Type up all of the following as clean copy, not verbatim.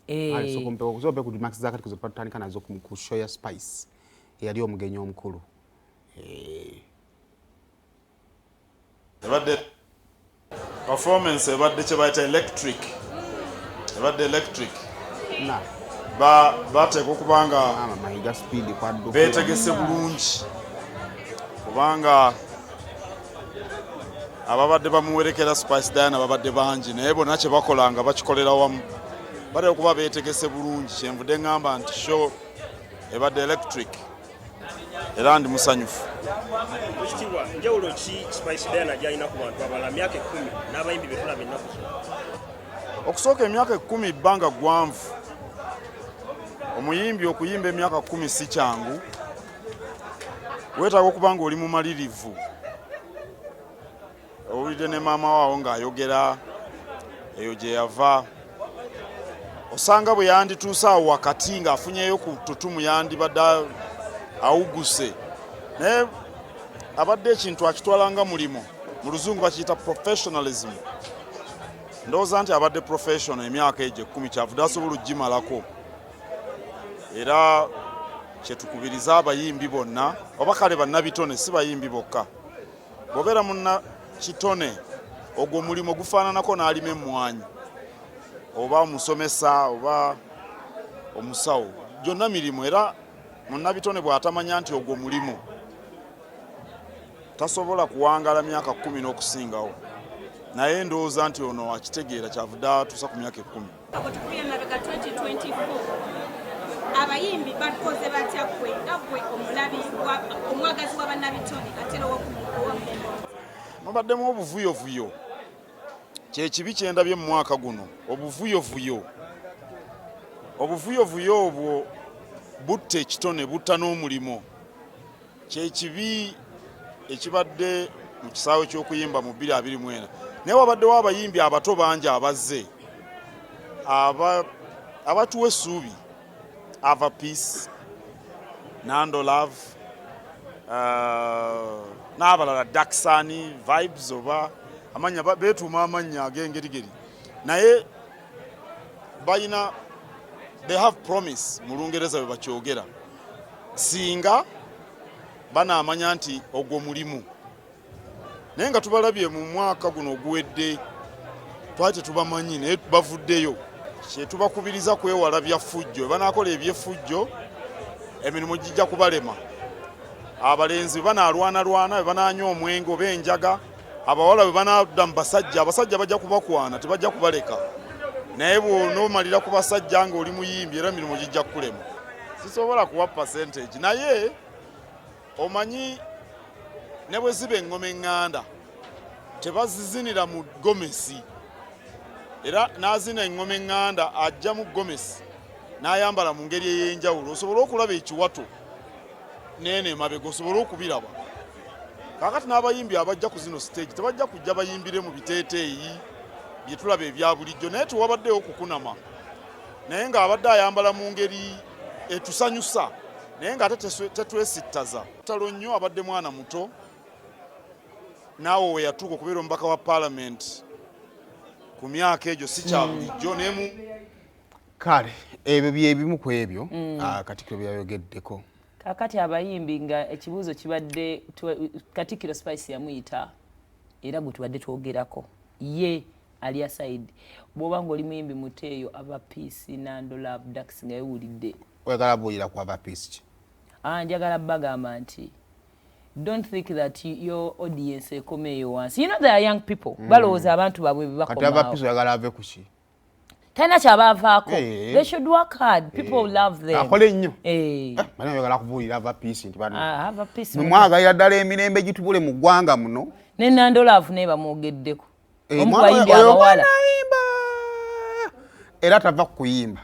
ali sokompe okuzobe ku Max zakati kuzopatandika nazo ku show ya Spice yali omugenyi omukulu ebadde performance ebadde kye bayita electric na bateeka okubanga mayiga speed kwaddu beetegese bulungi kubanga ababadde bamuwerekera Spice Diana babadde bangi naye bonna kye bakolanga bakikolera wamu batera okuba beetegese bulungi kyenvudde ngamba nti show ebadde electric era ndi musanyufu. Ekitiibwa njawulo ki Spice Diana gy'alina ku bantu abalala myaka 10 n'abayimbi be tulaba ennaku zino? Okusooka emyaka 10 bbanga ggwanvu. Omuyimbi okuyimba emyaka 10 si kyangu. Weetaaga okuba ng'oli mumalirivu. Owulidde ne maama waawo ng'ayogera eyo gye yava. Osanga bwe yandituuse awo wakati ng'afunyeyo ku ttutumu yandibadde awuguse. Naye abadde ekintu akitwala nga mulimo. Mu luzungu bakiyita professionalism. Ndowooza nti abadde professional emyaka egyo 10 kyavudde asobola okugimalako. Era kyetukubiriza abayimbi bonna oba kale bannabitone si bayimbi bokka. Bw'obeera munna kitone ogwo mulimu gufaananako n'alima emmwanyi oba omusomesa oba omusawo gyonna mirimu era munnabitone bw'atamanya nti ogwo mulimu tasobola kuwangala myaka 10 n'okusingawo naye ndowooza nti ono akitegeera kyavudde atuusa ku myaka 10. Abayimbi bakoze batya gwe omulabi omwagazi wa bannabitone atera mubaddemu obuvuyovuyo kyekibi kyendabye mu mwaka guno obuvuyovuyo obwo butta ekitone butta n'omulimo kyekibi ekibadde mu kisaawe ky'okuyimba mu 2024 naye wabaddewo abayimbi abato bangi abazze abatuwa essuubi Ava Peace, Nando Love, n'abalala Daxani, Vibes oba amanya beetuuma amanya ag'engerigeri naye bayina they have promise mu Lungereza bwe bakyogera singa banaamanya nti ogwo mulimu naye nga tubalabye mu mwaka guno oguwedde twali tetubamanyi naye bavuddeyo kyetubakubiriza kwewala byafujjo banaakola ebyefujjo emirimu gijja kubalema abalenzi banaalwana banaanywa omwenge oba enjaga abawala bwe banadda mu basajja abasajja bajja kubakwana tebajja kubaleka naye bw'onoomalira ku basajja ng'oli muyimbi era emirimu gijja kukulema sisobola kuwa percentage naye omanyi ne bwe ziba engoma eŋŋanda tebazizinira mu gomesi era n'azina engoma eŋŋanda ajja mu gomesi n'ayambala mu ngeri ey'enjawulo osobola okulaba ekiwato neene emabega osobola okubiraba kaakati n'abayimbi abajja ku zino stage tebajja kujja bayimbire mu biteeteeyi bye tulaba ebya bulijjo naye tewabaddeyo okukunama naye ng'abadde ayambala mu ngeri etusanyusa naye ng'ate tetwesittaza talo nnyo abadde mwana muto naawe we yatuuka okubeera omubaka wa paalamenti ku myaka egyo si kya bulijjo nemu kale ebyo byebimu ku ebyo Katikkiro byayogeddeko kakati abayimbi nga ekibuuzo kibadde Katikkiro Spice yamuyita era gwe tubadde twogerako ye ali aside bw'oba ng'oli muyimbi muteeyo Ava Peace Nando Love Dax nga yewulidde oyagala buulira ku Ava Peace ki njagala bagamba nti don't think that your audience ekomeyo wansi. You know there are young people. Balowooza abantu babwe kati Ava Peace oyagala ave ku ki talina kyabavaako they should work hard people love them akole nnyo bana oyagala kubuulira Ava Peace nti Ava Peace mwagalira ddala emirembe gitubule mu ggwanga muno ne Nando Love naye bamwogeddeko omu bayimbi abawala era tava kuyimba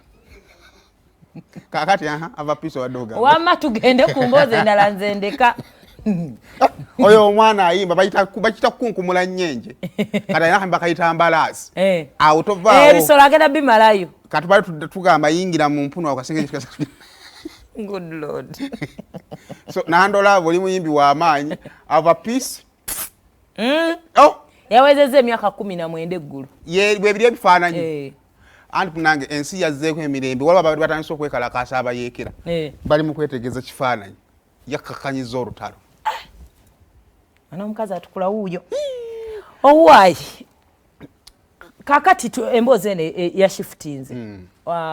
kakati Ava Peace wadde wamma tugende ku mboozi endala nze ndeka oyo omwana ayimba bakita kunkumula nnyenje kati ayina bakayita mbalaasi awo tovaawo ebisolo agenda bimalayo kati bali tugamba yingira mu mpunu akasengenyi good lord so Nando Love oli muyimbi w'amaanyi Ava Peace yawezezza emyaka 19 eggulu bwe biri ebifaananyi anti nange ensi yazzeeko emirembe waliwo abantu batandise okwekalakaasa abayeekera bali mu kwetegeeza kifaananyi yakkakanyiza olutalo ana omukazi atukula wuuyo owaayi kakati emboozi eno ya shiftinze